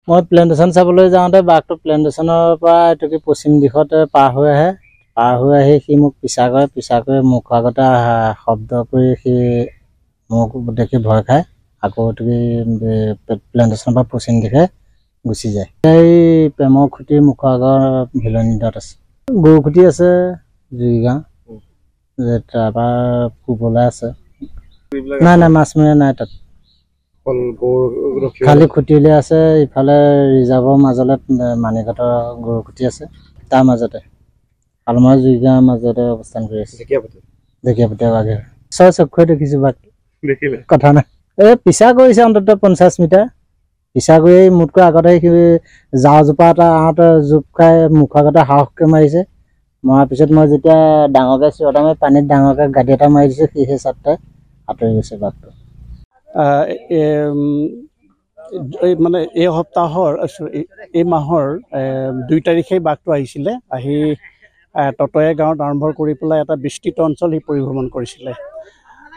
মই প্লেন্টেশ্যন চাবলৈ যাওঁতে বাঘটো প্লেন্টেশ্যনৰ পৰা এইটো পশ্চিম দিশতে পাৰ হৈ আহি সি মোক পিছা কৰি মুখৰ আগতে শব্দ কৰি সি মোক দেখি ভয় খায় আকৌ প্লেন্টেশ্যনৰ পৰা পশ্চিম দিশে গুচি যায়। এই প্ৰেমৰ খুঁটিৰ মুখৰ আগৰ ভিলনিডত আছে গৰু খুঁটি আছে জুইগাঁও তাৰপৰা ফুবলৈ আছে নাই মাছমৰীয়া নাই তাত খালি খুঁটিলে আছে ইফালে ৰিজাৰ্ভৰ মাজলে মানিকতৰ গৰু খুঁটি আছে তাৰ মাজতে আলমাৰ জুইগাঁৱৰ মাজতে অৱস্থান কৰি আছে ঢেকীয়াপতীয়া বাঘে চকুৰে দেখিছো বাঘটো কথা নাই এই পিছা কৰিছে অন্ততঃ 50 মিটাৰ পিছা কৰি মোতকৈ আগতে সি জাওজোপা এটা আহোঁতে জোপ খাই মুখৰ আগতে সাহসকে মাৰিছে মৰাৰ পিছত মই যেতিয়া ডাঙৰকে চিঞৰটা মই পানীত ডাঙৰকে গাড়ী এটা মাৰি দিছো সি সেই চাপতে আঁতৰি গৈছে বাঘটো মানে এই সপ্তাহৰ এই মাহৰ 2 তাৰিখে বাঘটো আহিছিলে আহি ততয়া গাঁৱত আৰম্ভ কৰি পেলাই এটা বিস্তৃত অঞ্চল সি পৰিভ্ৰমণ কৰিছিলে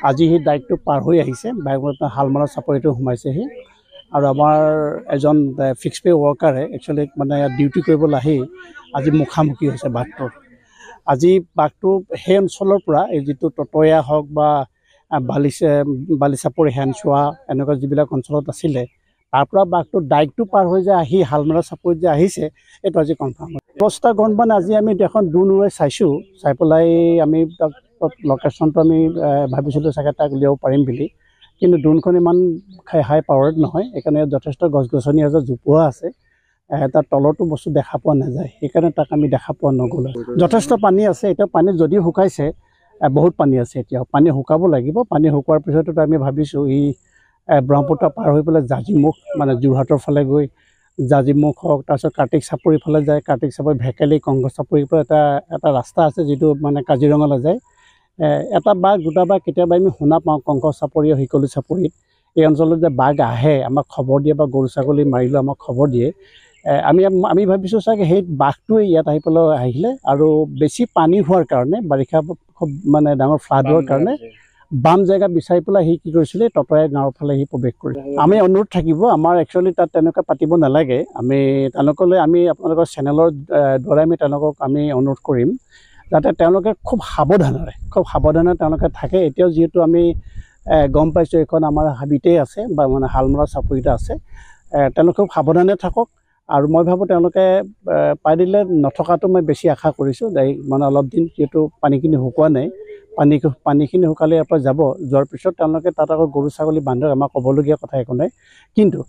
আজি সি দায়িত্বটো পাৰ হৈ আহিছে বাঘত হালমাৰা চাপৰিটো সোমাইছেহি আৰু আমাৰ এজন ফিক্স পে ৱৰ্কাৰে একচুৱেলি মানে ডিউটি কৰিবলৈ আহি আজি মুখামুখি হৈছে বাঘটোৰ আজি বাঘটো সেই অঞ্চলৰ পৰা এই যিটো ততয়া হওক বা বালিচাপৰি হেনচোৱা এনেকুৱা যিবিলাক অঞ্চলত আছিলে তাৰ পৰা বাঘটো দায়িত্বটো পাৰ হৈ যায় আহি হালমাৰা চাপৰিত যে আহিছে এইটো আজি কনফাৰ্ম প্ৰস্তা গণবান আজি আমি এখন দুনুৰে চাইছোঁ চাই পেলাই আমি তাক লোকেশ্যনটো আমি ভাবিছিলোঁ চাগে তাক উলিয়াব পাৰিম বুলি কিন্তু ড্ৰোনখন ইমান হাই পাৱাৰ্ড নহয় সেইকাৰণে যথেষ্ট গছ গছনি আছে জোপোহা আছে তাৰ তলতো বস্তু দেখা পোৱা নাযায় সেইকাৰণে তাক আমি দেখা পোৱা নগ'ল যথেষ্ট পানী আছে এতিয়া পানী যদিও শুকাইছে বহুত পানী আছে এতিয়াও পানী শুকাব লাগিব পানী শুকোৱাৰ পিছতো আমি ভাবিছোঁ ই ব্ৰহ্মপুত্ৰ পাৰ হৈ পেলাই জাজিমুখ মানে যোৰহাটৰ ফালে গৈ জাজিমুখ হওক তাৰপিছত কাৰ্তিক চাপৰিৰ ফালে যায় কাৰ্তিক চাপৰি ভেকেলি কংগ চাপৰিৰ পৰা এটা ৰাস্তা আছে যিটো মানে কাজিৰঙালৈ যায় এটা বাঘ দুটা বাঘ কেতিয়াবা আমি শুনা পাওঁ কংক চাপৰি শিকলি চাপৰিত এই অঞ্চলত যে বাঘ আহে আমাক খবৰ দিয়ে বা গৰু ছাগলী মাৰিলেও আমাক খবৰ দিয়ে আমি ভাবিছোঁ চাগে সেই বাঘটোৱে ইয়াত আহি পেলাই আহিলে আৰু বেছি পানী হোৱাৰ কাৰণে বাৰিষা খুব মানে ডাঙৰ ফ্লাড হোৱাৰ কাৰণে বাম জেগা বিচাৰি পেলাই সি কি কৰিছিলে ততয়া গাঁৱৰ ফালে সি প্ৰৱেশ কৰিলে আমি অনুৰোধ থাকিব আমাৰ একচুৱেলি তাত তেনেকুৱা পাতিব নালাগে আমি তেওঁলোকলৈ আমি আপোনালোকৰ চেনেলৰ দ্বাৰা আমি তেওঁলোকক আমি অনুৰোধ কৰিম যাতে তেওঁলোকে খুব সাৱধানে তেওঁলোকে থাকে এতিয়াও যিহেতু আমি গম পাইছোঁ এইখন আমাৰ হাবিতেই আছে বা মানে হালমৰা চাপৰিতে আছে তেওঁলোকে খুব সাৱধানে থাকক আৰু মই ভাবোঁ তেওঁলোকে পাৰিলে নথকাটো মই বেছি আশা কৰিছোঁ মানে অলপ দিন যিহেতু পানীখিনি শুকোৱা নাই পানীখিনি শুকালে ইয়াৰ পৰা যোৱাৰ পিছত তেওঁলোকে তাত আকৌ গৰু ছাগলী বান্ধক আমাক ক'বলগীয়া কথা একো নাই কিন্তু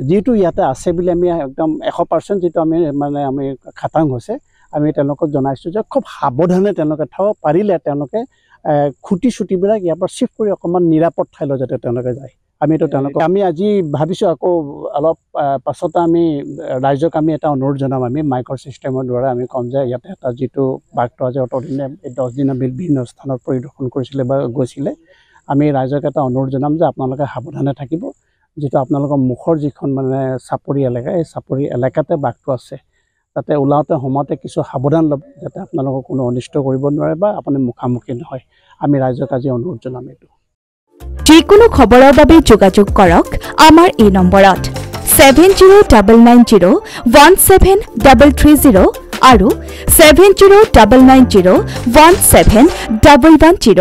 যিহেতু ইয়াতে আছে বুলি আমি একদম 100% যিটো আমি খাটাং হৈছে আমি তেওঁলোকক জনাইছোঁ যে খুব সাৱধানে তেওঁলোকে থাকক পাৰিলে তেওঁলোকে খুঁটি চুটিবিলাক ইয়াৰ পৰা চিফ্ট কৰি অকণমান নিৰাপদ ঠাইলৈ যাতে তেওঁলোকে যায় আমি আজি ভাবিছোঁ আকৌ অলপ পাছতে আমি ৰাইজক আমি এটা অনুৰোধ জনাম আমি মাইক্ৰ' ছিষ্টেমৰ দ্বাৰা আমি ক'ম যে ইয়াতে এটা যিটো বাঘটো আজি অতদিনে 10 দিন আমি বিভিন্ন স্থানত পৰিদৰ্শন কৰিছিলে বা গৈছিলে আমি ৰাইজক এটা অনুৰোধ জনাম যে আপোনালোকে সাৱধানে থাকিব যিটো আপোনালোকৰ মুখৰ যিখন মানে চাপৰি এলেকা এই চাপৰি এলেকাতে বাঘটো আছে যাতে ওলাওঁতে সোমাওঁতে কিছু সাৱধান ল'ব যাতে আপোনালোকক কোনো অনিষ্ট কৰিব নোৱাৰে বা আপুনি মুখামুখি নহয় আমি ৰাইজক আজি অনুৰোধ জনাম এইটো যিকোনো খবৰৰ বাবে যোগাযোগ কৰক আমাৰ এই নম্বৰত 7099017330 আৰু 7099017110